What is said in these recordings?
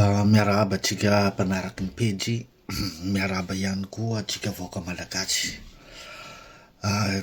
Miarahaba atsika mpanaraky ny pejy, miarahaba ihany koa atsika vahoaka malagasy.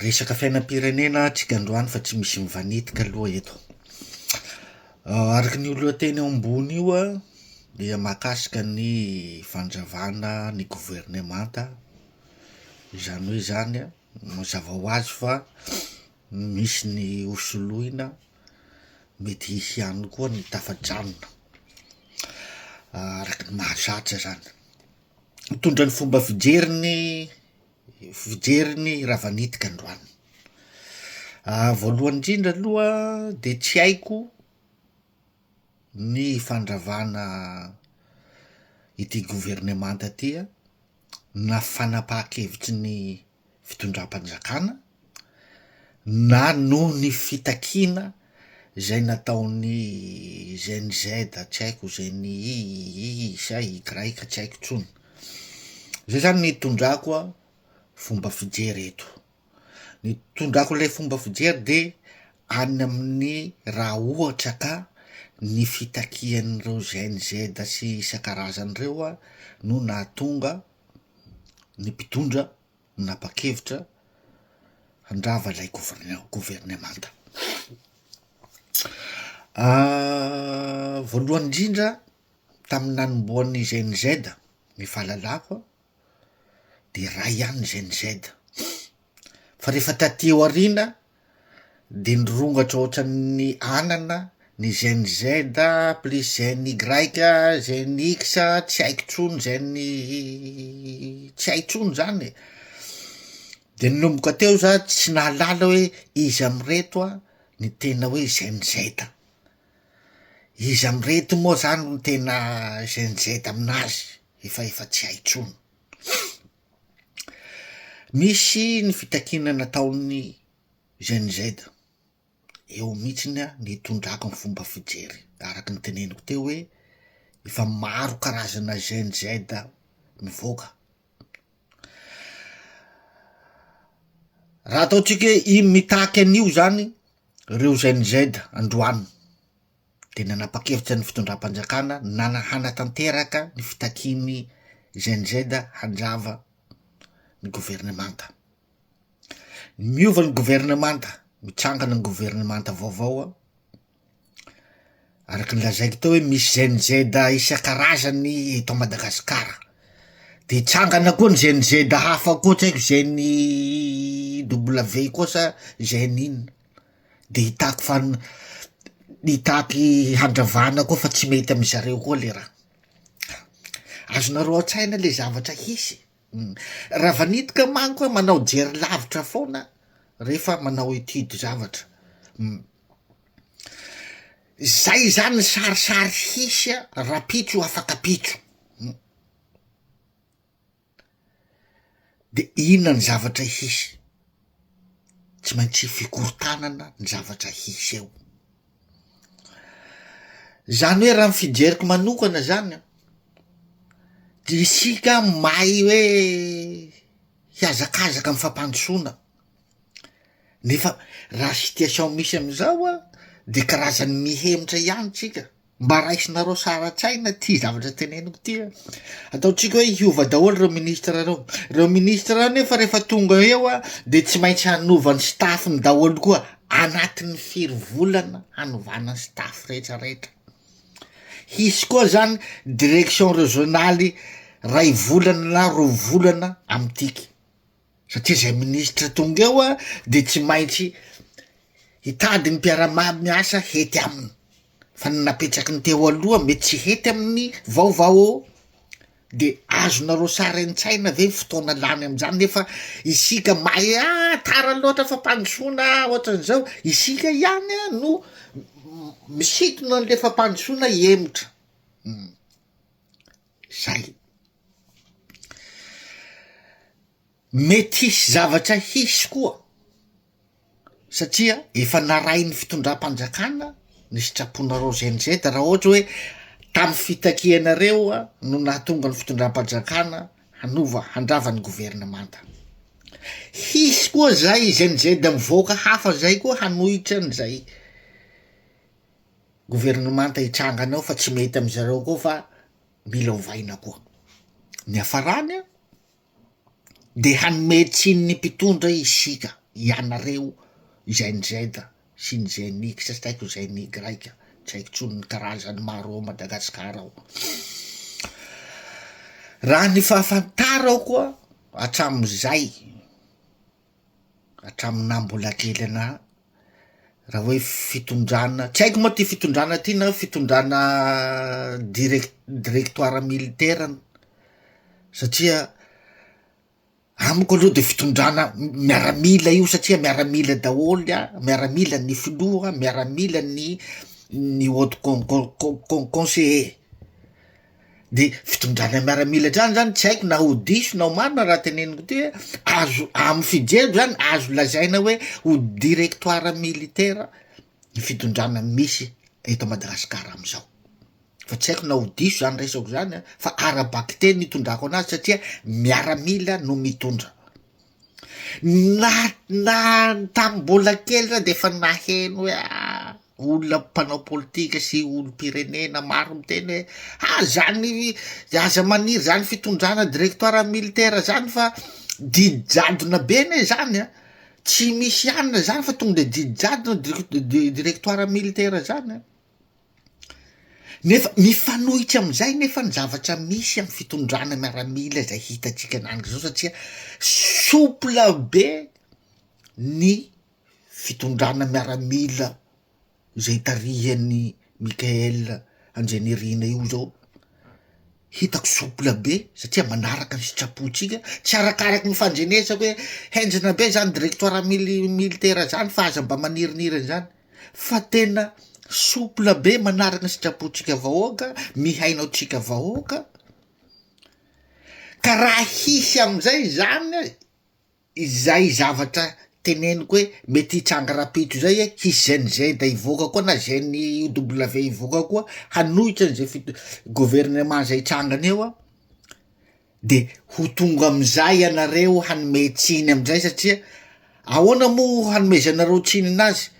Resaka fiainam-pirenena atsika androany fa tsy misy mivanitika aloha eto. Araky ny lohateny eo ambony io dia mahakasika ny fanjavana ny gouvernemanta, izany hoe zany mazava ho azy fa misy ny hosoloina, mety hisy ihany koa ny tafajanona. Araky ny mahazatra zany mitondra ny fomba fijeriny raha vanitika androany. Voalohany indrindra aloha de tsy haiko ny fandravana ity gouvernemanta ty na fanapahan-kevitry ny fitondram-panjakana na noho ny fitakiana zay nataony GNZ, tsy haiko GNI sa Y tsy haiko tsony. Zay zany ny tondrako fomba fijery eto. Ny tondrako ilay fomba fijery de any amin'ny raha ohatra ka ny fitakian'ireo GNZ sy isan-karazany reo no nahatonga ny mpitondra nanapa-kevitra handrava ilay gouvernemanta. Voalohany indrindra tamin'ny nanomboan'ny GNZ ny fahalalako de ray ihany GNZ, fa rehefa taty aoriana de nirongatra ohatran'ny anana ny GNZ plus GNY, GNX tsy haiko tsony tsy haiko tsony zany de nomboka teo za tsy nahalala hoe izy amireto ny tena hoe GNZ. Izy amireto moa zany no tena GNZ aminazy efa tsy hay tsony. Misy ny fitakina nataon'ny GNZ eo mihitsiny ny tondrako ny fomba fijery, araky ny teneniko teo hoe efa maro karazana GNZ mivoaka. Raha ataotsika hoe mitaky an'io zany reo GNZ androany de nanapa-kevitra ny fitondram-panjakana hanatanteraka ny fitakiany GNZ handrava ny gouvernemanta. Miova ny gouvernemanta, mitsangana ny gouvernemanta vaovao araky ny lazaiko teo hoe misy GNZ isan-karazany eto Madagasikara, de hitsangana koa ny GNZ hafa koa tsy haiko GNW koa sa GNI de hitaky handravana koa fa tsy mety amy zareo koa le raha. Azonareo an-tsaina le zavatra hisy. Raha vanitika manko manao jery lavitra foana rehefa manao etude zavatra. Zay zany sarisary hisy rapitso afaka pitso. De inona ny zavatra hisy? Tsy maintsy fikorontanana ny zavatra hisy eo. Zany hoe raha ny fijeriko manokana zany de isika mahay hoe hiazakazaka amin'ny fampandrosoana, nefa raha situation misy amizao de karazany mihemitra ihany tsika. Mba raisinareo sara an-tsaina ty zavatra teneniko ty ataotsika hoe hiova daholo reo ministra nefa rehefa tonga eo de tsy maintsy hanova ny staffny daholo koa anatin'ny firy volana hanovana ny staff rehetrarehetra. Hisy koa zany direction régionaly ray volana na roa volana amitiky, satria zay ministra tonga eo de tsy maintsy hitady ny mpiara-miasa hety aminy, fa ny napetraky ny teo aloha mety tsy hety amin'ny vaovao de azonareo sara an-tsaina ve fotoana lany amizany. Nefa isika mahay tara loatra fampandrosoana ohatran'izao, isika ihany no misintona an'le fampandrosoana hiemotra. Zay mety hisy zavatra hisy koa satria efa naray ny fitondram-panjakana ny sitraponareo GNZ raha ohatra hoe tamy fitakianareo no nahatonga ny fitondram-panjakana handrava ny gouvernemanta. Hisy koa zay GNZ mivoaka hafa zay koa hanohitra an'izay gouvernemanta hitsangana ao fa tsy mety amizareo koa fa mila ovaina koa. Ny hafarany a de hanometsiny ny mpitondra isika ianareo zenizeda sy ny zenik sa tsy haiko zenig raika tsy haiko tsony ny karazany maro ao Madagasikara ao. Raha ny fahafantarako koa hatram'izay hatraminah mbola kely anahy raha hoe fitondrana tsy haiko moa ty fitondrana ty na fitondrana directoire militaire satria amiko aloha de fitondrana miaramila io satria miaramila daholy a, miaramila ny filoha, miaramila ny haute conseiller. De fitondrana miaramila zany tsy haiko na ho diso na ho marina raha teneniko ty hoe azo amy fijeriko zany azo lazaina hoe ho directoire militaire ny fitondrana misy eto Madagasikara amizao. Fa tsy haiko na ho diso zany resako zany a, fa arabaky teny itondrako anazy satria miaramila no mitondra. Na tambola kely za de fa naheno hoe olona mpanao politika sy olom-pirenena maro miteny hoe zany aza maniry zany fitondrana directoire militaire zany fa didijadona be ne zany a, tsy misy anina zany fa tonga de didijadona directoire militaire zany a. Nefa mifanohitsy amizay nefa ny zavatra misy amy fitondrana miaramila zay hitatsika anangy zao satria souple be ny fitondrana miaramila zay tarihan'ny Mikael Anjenerina io zao. Hitako souple be satria manaraka ny sitrapotsika tsy arakaraky ny fandrenesako hoe henjana be zany directoire militaire zany fa aza mba maniriniriny zany fa tena souple be manaraka ny sitrapotsika vahoaka, mihainao tsika vahoaka. Ka raha hisy amizay zany izay zavatra teneniko hoe mety hitsanga rapitro zay hisy zenizeda ivoaka koa na ZNW ivoaka koa hanohitra an'izay gouvernement zay hitsangany eo a, de ho tonga amizay ianareo hanome tsiny amizay satria ahoana mo hanomezanareo tsiny anazy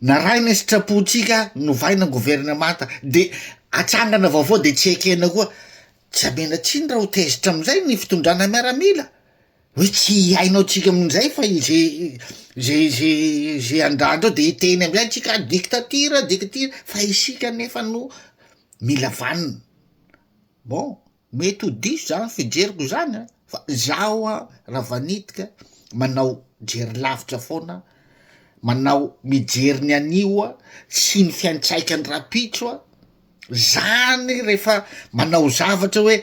naraina ny sitrapotsika novaina gouvernement de atsangana vaovao de tsy ekena koa tsy amena tsiny raha ho tezitra amizay ny fitondrana miaramila hoe tsy hainao tsika amizay fa ze andrandreo de hiteny amizay tsika dictature fa isika nefa no mila vanina. Bon mety ho diso zany fijeriko zany a, fa zaho a raha vanitika manao jery lavitra foana, manao mijery ny anio a sy ny fiantraikany rapitro a zany rehefa manao zavatra hoe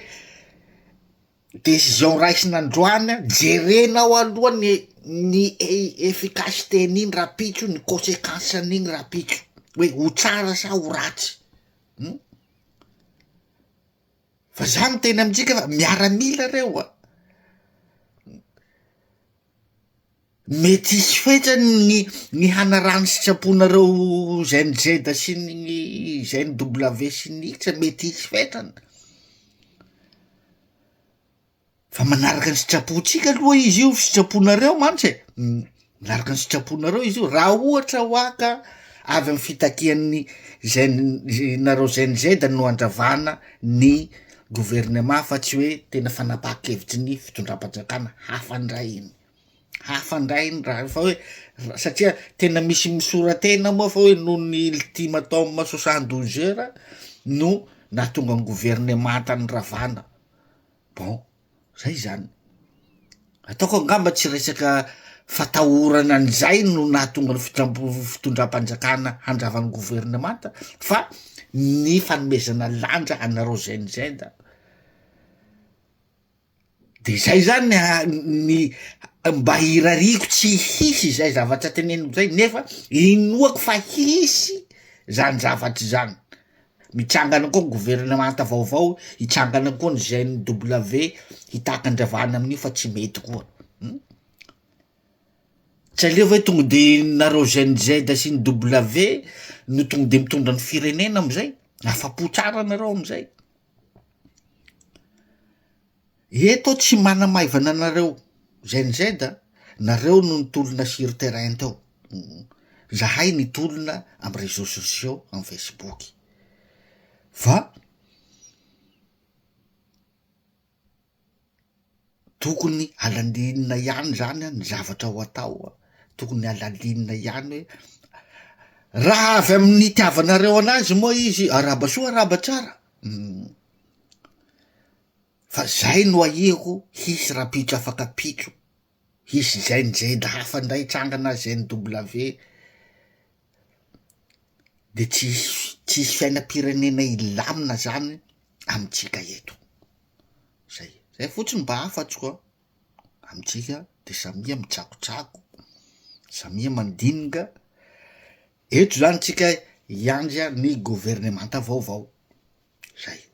décision raisiny androany jerenao aloha ny efficacité n'iny rapitro, ny conséquence n'iny rapitro hoe ho tsara sa ho ratsy. Fa zany teny amitsika fa miaramila reo a mety hisy fetrany ny hanarany sitraponareo ZNZ sy ny ZNW sy ny X mety hisy fetrany fa manaraka ny sitrapontsika aloha izy io sitraponareo mantsy manaraka ny sitraponareo izy io raha ohatra hoaka avy amy fitakian'ny nareo ZNZ no andravana ny gouvernement fa tsy hoe tena fanapaha-kevitry ny fitondram-panjakana hafandray iny raha fa hoe satria tena misy misoratena moa fa hoe noho ny ultimatum 72 heures no nahatonga ny gouvernement tany ravana. Bon zay zany ataoko angamba tsy resaka fatahorana an'izay no nahatonga ny fitondram-panjakana handravan'ny gouvernement fa ny fanomezana lanja anareo ZNZ de zay zany ny mba hirariko tsy hisy zay zavatra teneniko zay nefa inoako fa hisy zany zavatra zany mitsangana koa gouvernement vaovao hitsangana koa ny ZNW hitaka andravana amin'io fa tsy mety koa tsy aleo hoe tonga de nareo ZNZ sy ny W no tonga de mitondra ny firenena amizay afa-po tsara nareo amizay. Eto tsy manamaivana anareo ZNZ nareo no nitolona sur terrain tao zahay nitolona amy réseaux sociaux amy Facebook fa tokony alalinina ihany zany ny zavatra ho atao tokony alalinina ihany hoe raha avy amin'ny itiavanareo anazy moa izy araba soa araba tsara fa zay no ahiako hisy rapitso afaka pitso hisy zay ny zay hafa ndray trangana zay ny W de tsisy fiainam-pirenena ilamina zany amitsika eto zay fotsiny mba hafatsy amitsika de samia mitsakotsako samia mandinika eto zany tsika hiandry ny gouvernemanta vaovao zay.